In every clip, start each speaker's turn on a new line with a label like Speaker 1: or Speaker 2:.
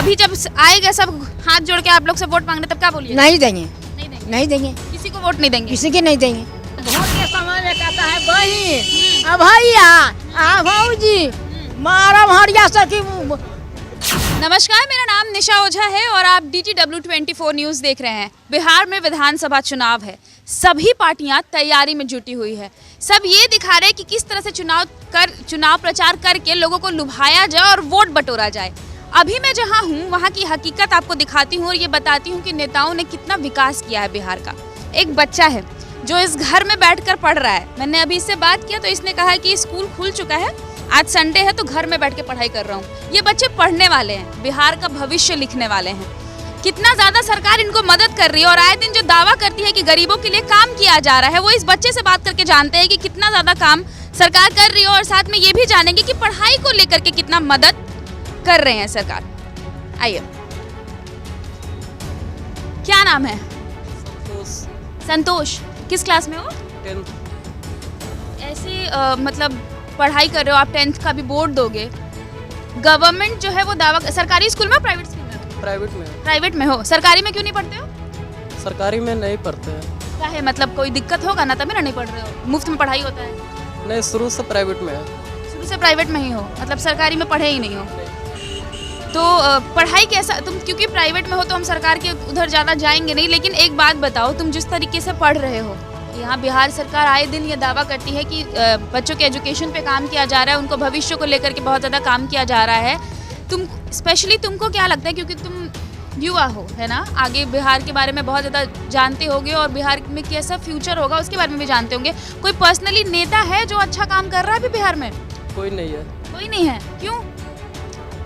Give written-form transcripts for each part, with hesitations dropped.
Speaker 1: अभी जब आएगा सब हाथ जोड़ के आप लोग से वोट मांगने, तब क्या बोलिए?
Speaker 2: नहीं देंगे,
Speaker 1: नहीं देंगे,
Speaker 2: नहीं देंगे,
Speaker 1: किसी को वोट नहीं देंगे।
Speaker 2: किसी के नहीं देंगे।
Speaker 3: वोट के समय में कहता है बहन भैया भाऊजी मारा हरिया सखी।
Speaker 1: नमस्कार, मेरा नाम निशा ओझा है और आप DTW24 न्यूज़ देख रहे हैं। बिहार में विधानसभा चुनाव है, सभी पार्टियां तैयारी में जुटी हुई है। सब ये दिखा रहे हैं कि किस तरह से चुनाव प्रचार करके लोगों को लुभाया जाए और वोट बटोरा जाए। अभी मैं जहां हूं वहां की हकीकत आपको दिखाती हूं और ये बताती हूं कि नेताओं ने कितना विकास किया है बिहार का। एक बच्चा है जो इस घर में बैठकर पढ़ रहा है। मैंने अभी इससे बात किया तो इसने कहा कि स्कूल खुल चुका है, आज संडे है तो घर में बैठ के पढ़ाई कर रहा हूँ। ये बच्चे पढ़ने वाले हैं, बिहार का भविष्य लिखने वाले हैं। कितना ज़्यादा सरकार इनको मदद कर रही है और आए दिन जो दावा करती है कि गरीबों के लिए काम किया जा रहा है, वो इस बच्चे से बात करके जानते हैं कि कितना ज़्यादा काम सरकार कर रही है और साथ में ये भी जानेंगे कि पढ़ाई को लेकर के कितना मदद कर रहे हैं सरकार। आइए, क्या नाम है? संतोष। किस क्लास में हो?
Speaker 4: 10th।
Speaker 1: ऐसे मतलब पढ़ाई कर रहे हो आप, 10th का भी बोर्ड दोगे। गवर्नमेंट जो है वो दावा, सरकारी स्कूल में, प्राइवेट स्कूल में? प्राइवेट में हो। सरकारी में क्यों नहीं पढ़ते हो?
Speaker 4: सरकारी में नहीं पढ़ते हैं।
Speaker 1: क्या है मतलब कोई दिक्कत होगा ना तभी ना नहीं पढ़ रहे हो? मुफ्त में पढ़ाई होता है?
Speaker 4: नहीं, शुरू से प्राइवेट में है।
Speaker 1: शुरू से प्राइवेट में ही हो, मतलब सरकारी में पढ़े ही नहीं हो। तो पढ़ाई कैसा तुम, क्योंकि प्राइवेट में हो तो हम सरकार के उधर ज़्यादा जाएंगे नहीं, लेकिन एक बात बताओ, तुम जिस तरीके से पढ़ रहे हो, यहाँ बिहार सरकार आए दिन ये दावा करती है कि बच्चों के एजुकेशन पे काम किया जा रहा है, उनको भविष्य को लेकर के बहुत ज़्यादा काम किया जा रहा है। तुम स्पेशली तुमको क्या लगता है, क्योंकि तुम युवा हो, है ना, आगे बिहार के बारे में बहुत ज़्यादा जानते होगे और बिहार में कैसा फ्यूचर होगा उसके बारे में भी जानते होंगे। कोई पर्सनली नेता है जो अच्छा काम कर रहा है अभी बिहार में?
Speaker 4: कोई नहीं है।
Speaker 1: कोई नहीं है, क्यों?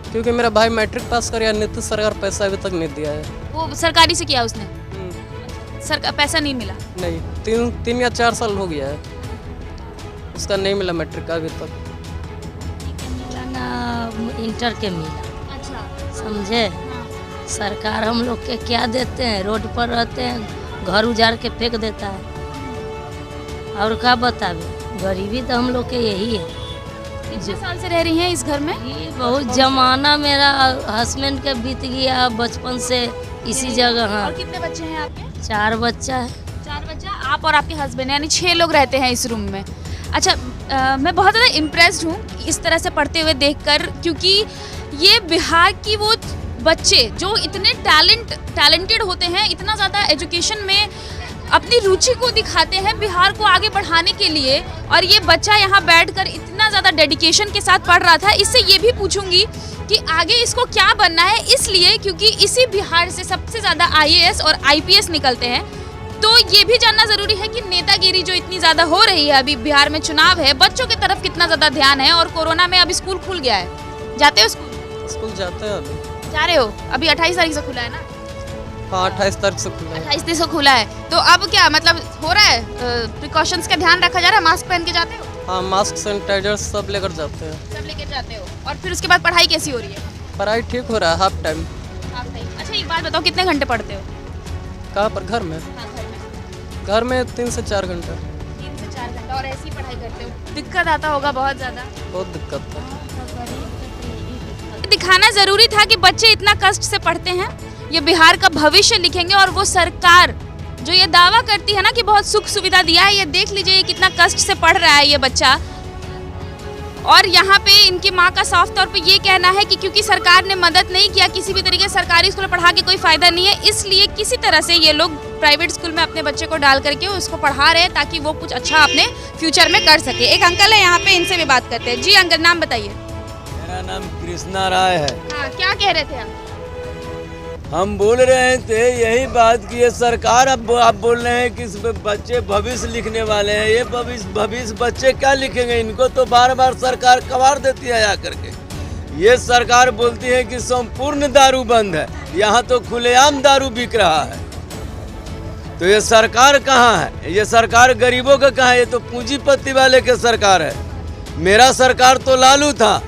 Speaker 4: क्योंकि मेरा भाई मैट्रिक पास कर, नीतीश सरकार पैसा अभी तक नहीं दिया है।
Speaker 1: वो सरकारी से किया उसने? सरकार पैसा नहीं मिला?
Speaker 4: नहीं, 3 या 4 साल हो गया है उसका, नहीं मिला मैट्रिक का अभी तक।
Speaker 3: मिला ना, इंटर के मिला।
Speaker 1: अच्छा,
Speaker 3: समझे?
Speaker 1: हाँ।
Speaker 3: सरकार हम लोग के क्या देते हैं, रोड पर रहते हैं, घर उजाड़ के फेंक देता है। और क्या बतावे, गरीबी तो हम लोग के यही है।
Speaker 1: कितने साल से रह रही हैं इस घर में?
Speaker 3: ये बहुत जमाना मेरा हस्बैंड के बीत गया बचपन से इसी जगह। हाँ,
Speaker 1: और कितने बच्चे हैं आपके?
Speaker 3: 4 बच्चा है।
Speaker 1: 4 बच्चा, आप और आपके हस्बैंड, यानी 6 लोग रहते हैं इस रूम में। अच्छा, मैं बहुत ज़्यादा इम्प्रेस्ड हूँ इस तरह से पढ़ते हुए देखकर, क्योंकि ये बिहार की वो बच्चे जो इतने टैलेंटेड होते हैं, इतना ज़्यादा एजुकेशन में अपनी रुचि को दिखाते हैं बिहार को आगे बढ़ाने के लिए, और ये बच्चा यहाँ बैठकर इतना ज़्यादा डेडिकेशन के साथ पढ़ रहा था। इससे ये भी पूछूंगी कि आगे इसको क्या बनना है, इसलिए क्योंकि इसी बिहार से सबसे ज़्यादा IAS और IPS निकलते हैं। तो ये भी जानना ज़रूरी है कि नेतागिरी जो इतनी ज़्यादा हो रही है, अभी बिहार में चुनाव है, बच्चों की तरफ कितना ज़्यादा ध्यान है। और कोरोना में अभी स्कूल खुल गया है, जाते हो स्कूल?
Speaker 4: स्कूल जाते हैं अभी।
Speaker 1: जा रहे हो? अभी 28 तारीख से खुला है ना?
Speaker 4: हाँ, 28 तारीख से खुला है।
Speaker 1: 28 तारीख से खुला है, तो अब क्या मतलब हो रहा है, प्रिकॉशंस का ध्यान रखा जा रहा है? मास्क पहन के जाते हो?
Speaker 4: हाँ, मास्क, सैनिटाइजर सब लेकर जाते हैं।
Speaker 1: सब लेकर जाते हो। और फिर उसके बाद पढ़ाई कैसी हो रही है?
Speaker 4: पढ़ाई ठीक हो रहा है, हाफ टाइम।
Speaker 1: अच्छा, एक बात बताओ, कितने घंटे पढ़ते हो?
Speaker 4: कहाँ पर? घर में।
Speaker 1: हाँ,
Speaker 4: घर में 3 से 4 घंटा।
Speaker 1: 3 से 4 घंटा। और ऐसी पढ़ाई करते हो? दिक्कत आता होगा बहुत ज़्यादा?
Speaker 4: बहुत दिक्कत था।
Speaker 1: दिखाना ज़रूरी था कि बच्चे इतना कष्ट से पढ़ते हैं, ये बिहार का भविष्य लिखेंगे। और वो सरकार जो ये दावा करती है ना कि बहुत सुख सुविधा दिया है, ये देख लीजिए कितना कष्ट से पढ़ रहा है ये बच्चा। और यहाँ पे इनकी माँ का साफ तौर पे ये कहना है कि क्योंकि सरकार ने मदद नहीं किया किसी भी तरीके, सरकारी स्कूल में पढ़ा के कोई फ़ायदा नहीं है, इसलिए किसी तरह से ये लोग प्राइवेट स्कूल में अपने बच्चे को डाल करके उसको पढ़ा रहे हैं ताकि वो कुछ अच्छा अपने फ्यूचर में कर सके। एक अंकल है यहाँ पे, इनसे भी बात करते हैं। जी अंकल, नाम बताइए।
Speaker 5: मेरा नाम कृष्णा राय है।
Speaker 1: हाँ, क्या कह रहे थे आप?
Speaker 5: हम बोल रहे थे यही बात कि ये सरकार अब आप बोल रहे हैं कि इस बच्चे भविष्य लिखने वाले हैं। ये भविष्य बच्चे क्या लिखेंगे? इनको तो बार बार सरकार कबाड़ देती है आकर के। ये सरकार बोलती है कि संपूर्ण दारू बंद है, यहाँ तो खुलेआम दारू बिक रहा है। तो ये सरकार कहाँ है? ये सरकार गरीबों का कहाँ है? ये तो पूंजीपति वाले के सरकार है। मेरा सरकार तो लालू था,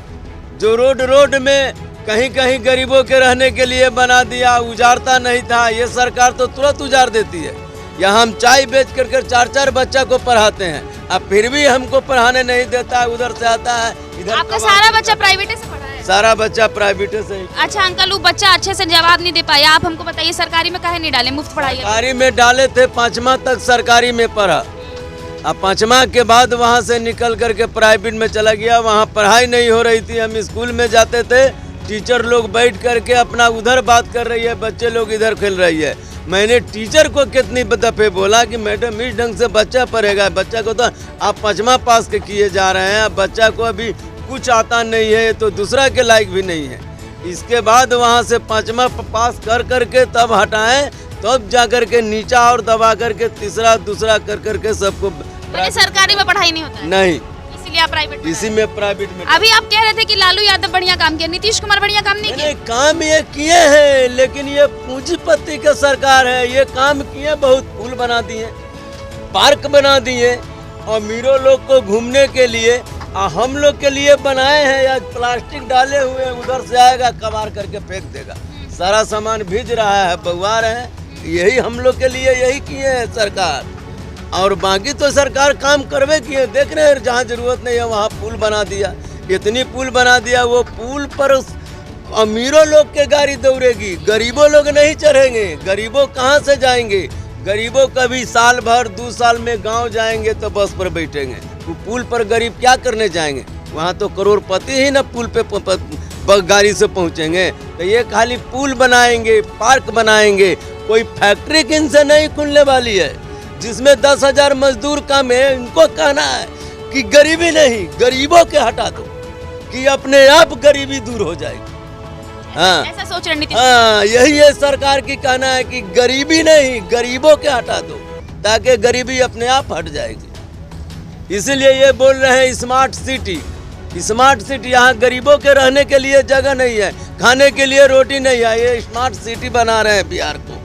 Speaker 5: जो रोड में कहीं कहीं गरीबों के रहने के लिए बना दिया, उजाड़ता नहीं था। ये सरकार तो तुरंत उजाड़ देती है। यहाँ हम चाय बेच कर 4-4 बच्चा को पढ़ाते हैं, अब फिर भी हमको पढ़ाने नहीं देता है। उधर से आता है, इधर
Speaker 1: आपका सारा बच्चा प्राइवेट से पढ़ा है?
Speaker 5: सारा बच्चा प्राइवेट से ही।
Speaker 1: अच्छा अंकल, वो बच्चा अच्छे से जवाब नहीं दे पाया, आप हमको बताइए सरकारी में काहे नहीं डाले, मुफ्त पढ़ाई है।
Speaker 5: सरकारी में डाले थे, 5वां तक सरकारी में पढ़ा। अब 5वां के बाद वहाँ से निकल करके प्राइवेट में चला गया। वहाँ पढ़ाई नहीं हो रही थी। हम स्कूल में जाते थे, टीचर लोग बैठ करके अपना उधर बात कर रही है, बच्चे लोग इधर खेल रही है। मैंने टीचर को कितनी दफे बोला कि मैडम इस ढंग से बच्चा पढ़ेगा, बच्चा को तो आप 5वां पास के किए जा रहे हैं, बच्चा को अभी कुछ आता नहीं है तो दूसरा के लायक भी नहीं है। इसके बाद वहाँ से 5वां पास कर करके तब हटाएं, तब जा करके नीचा और दबा करके तीसरा दूसरा कर करके सबको।
Speaker 1: सरकारी में पढ़ाई नहीं होता है?
Speaker 5: नहीं,
Speaker 1: इसीलिए आप प्राइवेट में।
Speaker 5: इसी में प्राइवेट में।
Speaker 1: अभी आप कह रहे थे कि लालू यादव बढ़िया काम किया, नीतीश कुमार बढ़िया काम नहीं किया।
Speaker 5: काम ये किए हैं, लेकिन ये पूंजीपति का सरकार है। ये काम किए, बहुत पुल बना दिए, पार्क बना दिए, अमीरों लोग को घूमने के लिए। हम लोग के लिए बनाए हैं, या प्लास्टिक डाले हुए उधर से आएगा कबाड़ करके फेंक देगा, सारा सामान भीज रहा है, बउआ रहे हैं। यही हम लोग के लिए यही किए हैं सरकार। और बाकी तो सरकार काम करवे किए, देख रहे हैं जहाँ जरूरत नहीं है वहाँ पुल बना दिया। इतनी पुल बना दिया, वो पुल पर अमीरों लोग के गाड़ी दौड़ेगी, गरीबों लोग नहीं चढ़ेंगे। गरीबों कहाँ से जाएंगे? गरीबों कभी साल भर 2 साल में गांव जाएंगे तो बस पर बैठेंगे। वो पुल पर गरीब क्या करने जाएंगे? वहाँ तो करोड़पति ही ना पुल पे गाड़ी से पहुँचेंगे। तो ये खाली पुल बनाएंगे, पार्क बनाएंगे, कोई फैक्ट्री किनसे नहीं खुलने वाली है जिसमें 10,000 मजदूर काम है। इनको कहना है कि गरीबी नहीं, गरीबों के हटा दो, कि अपने आप गरीबी दूर हो जाएगी। हाँ,
Speaker 1: ऐसा सोच रहे नीतीश।
Speaker 5: हाँ, यही है सरकार की कहना है कि गरीबी नहीं, गरीबों के हटा दो, ताकि गरीबी अपने आप हट जाएगी। इसीलिए ये बोल रहे हैं स्मार्ट सिटी। स्मार्ट सिटी, यहाँ गरीबों के रहने के लिए जगह नहीं है, खाने के लिए रोटी नहीं है। ये स्मार्ट सिटी बना रहे हैं बिहार को,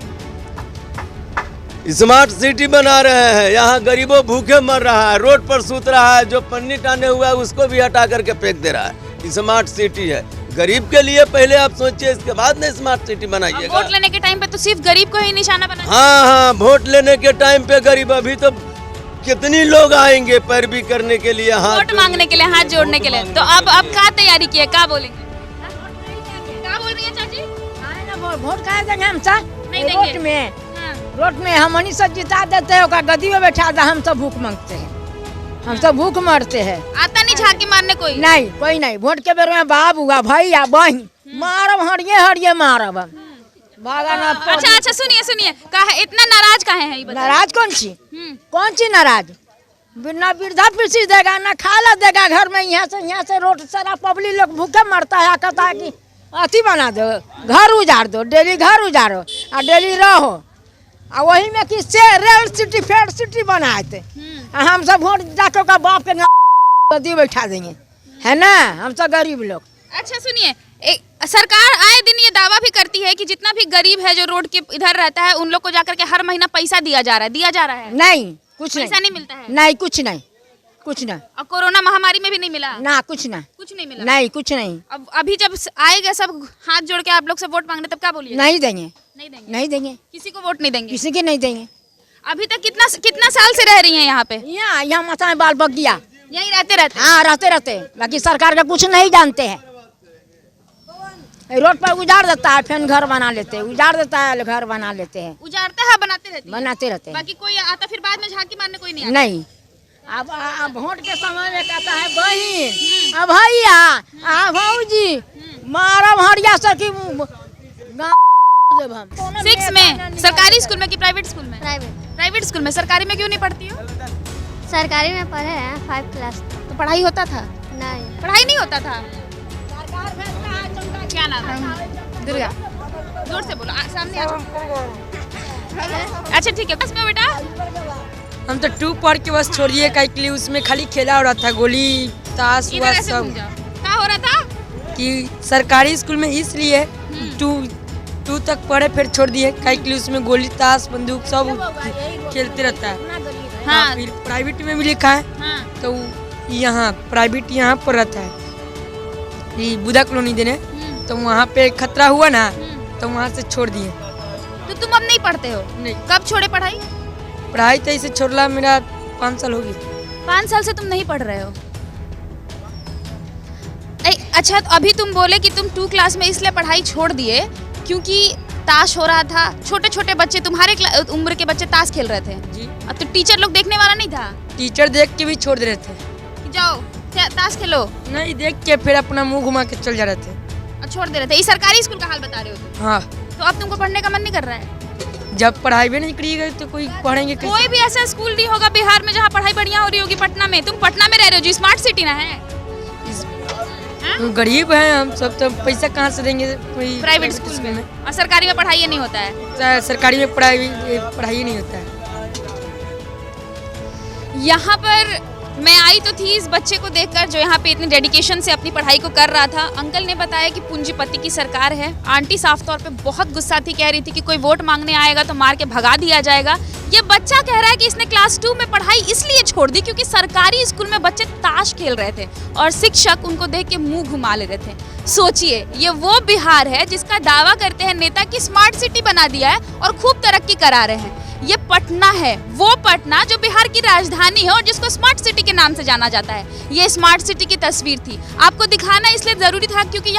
Speaker 5: स्मार्ट सिटी बना रहे हैं। यहाँ गरीबों भूखे मर रहा है, रोड पर सूत रहा है, जो पन्नी टाने हुआ है उसको भी हटा करके फेंक दे रहा है। स्मार्ट सिटी है गरीब के लिए। पहले आप सोचिए, इसके बाद में स्मार्ट सिटी बनाइएगा।
Speaker 1: वोट लेने के टाइम पे तो सिर्फ गरीब को ही निशाना बना।
Speaker 5: हाँ हाँ, वोट लेने के टाइम पे गरीब। अभी तो कितनी लोग आएंगे पैरवी करने के लिए,
Speaker 1: वोट मांगने के लिए, हाथ जोड़ने के लिए। तो अब क्या तैयारी की है, क्या बोलेंगे? क्या बोल रही है चाची?
Speaker 2: वोट का देंगे हम सब
Speaker 1: नहीं देंगे।
Speaker 2: रोड में हम उन्हीं सब जिता देते हैं, गद्दी में बैठा दे, हम सब भूख मांगते हैं, हम सब भूख मरते हैं।
Speaker 1: आता नहीं झांकी मारने कोई?
Speaker 2: नहीं, कोई नहीं। वोट के बेर में बाबू भैया बहन मारब, हरिये हरिये मारब।
Speaker 1: अच्छा अच्छा, सुनिए, काहे इतना नाराज काहे हैं?
Speaker 2: नाराज कौन सी नाराज? बिना वृद्धा पेंशन देगा ना खाला देगा घर में। यहाँ से रोड सारा पब्लिक लोग भूखे मरता है। कहता है कि अथी बना दो, घर उजाड़ दो, डेली घर उजाड़ो और डेली रहो। और वही में कि रेल सिटी फेड सिटी बनाए थे। हम सब वोट जाकर का बाप के गद्दी बैठा देंगे, है ना, हम सब गरीब लोग।
Speaker 1: अच्छा सुनिए, सरकार आए दिन ये दावा भी करती है कि जितना भी गरीब है जो रोड के इधर रहता है, उन लोग को जाकर के हर महीना पैसा दिया जा रहा है।
Speaker 2: नहीं, कुछ
Speaker 1: पैसा नहीं मिलता है।
Speaker 2: नहीं, कुछ नहीं।
Speaker 1: और कोरोना महामारी में भी नहीं मिला
Speaker 2: ना, कुछ नहीं
Speaker 1: मिला।
Speaker 2: नहीं, कुछ नहीं।
Speaker 1: अब अभी जब आएगा सब हाथ जोड़ के आप लोग से वोट मांगने, तब क्या बोलिए?
Speaker 2: नहीं देंगे।
Speaker 1: किसी को वोट नहीं देंगे?
Speaker 2: किसी के नहीं देंगे।
Speaker 1: अभी तक कितना साल से रह रही हैं यहाँ पे?
Speaker 2: यहाँ मसा बाल बगिया
Speaker 1: यही रहते?
Speaker 2: हाँ, रहते। बाकी सरकार का कुछ नहीं जानते हैं। रोड पर उजाड़ देता है, फिर घर बना लेते हैं, उजाड़ देता है, घर बना लेते हैं,
Speaker 1: उजाड़ता है, बनाते रहते हैं। बाकी कोई आता फिर बाद में झांकी मारने कोई नहीं आता? नहीं।
Speaker 2: अब वोट के समय में कहता है बहन, अब भैया, भाऊजी मारब हरिया सर की
Speaker 1: 6 में सरकारी स्कूल में कि प्राइवेट स्कूल में? प्राइवेट स्कूल में। सरकारी में क्यों नहीं पढ़ती हो?
Speaker 6: सरकारी में पढ़े हैं 5 क्लास।
Speaker 1: तो पढ़ाई होता था?
Speaker 6: नहीं,
Speaker 1: पढ़ाई नहीं होता था। क्या नाम है? दुर्गा। जोर से बोलो, सामने आ जाओ। अच्छा ठीक है, बस में बेटा
Speaker 7: हम तो 2 पढ़ के बस छोड़िए, कहीं उसमें खाली खेला हो रहा था, गोली ताश हुआ सब।
Speaker 1: क्या हो रहा था?
Speaker 7: कि सरकारी स्कूल में इसलिए 2 तक पढ़े, फिर छोड़ दिए, कहीं उसमें गोली ताश बंदूक सब खेलते रहता है।
Speaker 1: हाँ।
Speaker 7: फिर प्राइवेट में भी लिखा है।
Speaker 1: हाँ।
Speaker 7: तो यहाँ प्राइवेट यहाँ पर रहता है, ये बुधा कॉलोनी देने, तो वहाँ पे खतरा हुआ ना, तो वहाँ से छोड़ दिए।
Speaker 1: तो तुम अब नहीं पढ़ते हो?
Speaker 7: नहीं।
Speaker 1: कब छोड़े पढ़ाई?
Speaker 7: पढ़ाई तो इसे छोड़ला मेरा 5 साल हो गई।
Speaker 1: 5 साल से तुम नहीं पढ़ रहे हो? अच्छा, तो अभी तुम बोले कि तुम 2 क्लास में इसलिए पढ़ाई छोड़ दिए क्योंकि ताश हो रहा था, छोटे छोटे बच्चे, तुम्हारे उम्र के बच्चे ताश खेल रहे थे
Speaker 7: जी।
Speaker 1: अब तो टीचर लोग देखने वाला नहीं था
Speaker 7: टीचर देख के भी छोड़ दे रहे थे।
Speaker 1: कि जाओ ताश खेलो,
Speaker 7: नहीं देख के फिर अपना मुंह घुमा के चल जा रहे थे।
Speaker 1: और छोड़ दे रहे थे। ये सरकारी स्कूल का हाल बता रहे हो तुम।
Speaker 7: हाँ,
Speaker 1: तो अब तुमको पढ़ने का मन नहीं कर रहा है?
Speaker 7: जब पढ़ाई भी नहीं करिएगा तो कोई पढ़ेंगे कैसे?
Speaker 1: कोई भी ऐसा स्कूल नहीं होगा बिहार में जहाँ पढ़ाई बढ़िया हो रही होगी। पटना में, तुम पटना में रह रहे हो जो स्मार्ट सिटी ना है।
Speaker 7: तो गरीब हैं हम सब, तो पैसा कहाँ से देंगे कोई
Speaker 1: प्राइवेट स्कूल में और सरकारी में पढ़ाई नहीं होता है।
Speaker 7: सरकारी में पढ़ाई नहीं होता है।
Speaker 1: यहाँ पर मैं आई तो थी इस बच्चे को देखकर जो यहाँ पे इतनी डेडिकेशन से अपनी पढ़ाई को कर रहा था। अंकल ने बताया कि पूंजीपति की सरकार है। आंटी साफ तौर पे बहुत गुस्सा थी, कह रही थी कि कोई वोट मांगने आएगा तो मार के भगा दिया जाएगा। ये बच्चा कह रहा है कि इसने क्लास 2 में पढ़ाई इसलिए छोड़ दी क्योंकि सरकारी स्कूल में बच्चे ताश खेल रहे थे और शिक्षक उनको देख के मुंह घुमा ले रहे थे। सोचिए, ये वो बिहार है जिसका दावा करते हैं नेता कि स्मार्ट सिटी बना दिया है और खूब तरक्की करा रहे हैं। ये पटना है, वो पटना जो बिहार की राजधानी है और जिसको स्मार्ट सिटी के नाम से जाना जाता है। ये स्मार्ट सिटी की तस्वीर थी, आपको दिखाना इसलिए जरूरी था क्योंकि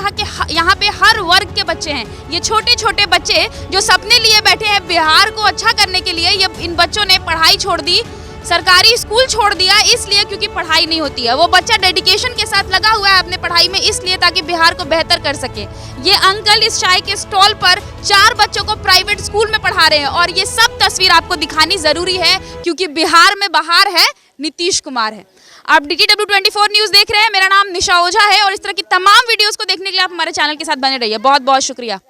Speaker 1: यहाँ पे हर वर्ग के बच्चे हैं। ये छोटे छोटे बच्चे जो सपने लिए बैठे हैं बिहार को अच्छा करने के लिए, ये इन बच्चों ने पढ़ाई छोड़ दी, सरकारी स्कूल छोड़ दिया इसलिए क्योंकि पढ़ाई नहीं होती है। वो बच्चा डेडिकेशन के साथ लगा हुआ है अपने पढ़ाई में इसलिए ताकि बिहार को बेहतर कर सके। ये अंकल इस चाय के स्टॉल पर 4 बच्चों को प्राइवेट स्कूल में पढ़ा रहे हैं और ये सब तस्वीर आपको दिखानी जरूरी है क्योंकि बिहार में बहार है, नीतीश कुमार है। आप DTW24 न्यूज़ देख रहे हैं। मेरा नाम निशा ओझा है और इस तरह की तमाम वीडियोस को देखने के लिए आप हमारे चैनल के साथ बने रहिए। बहुत बहुत शुक्रिया।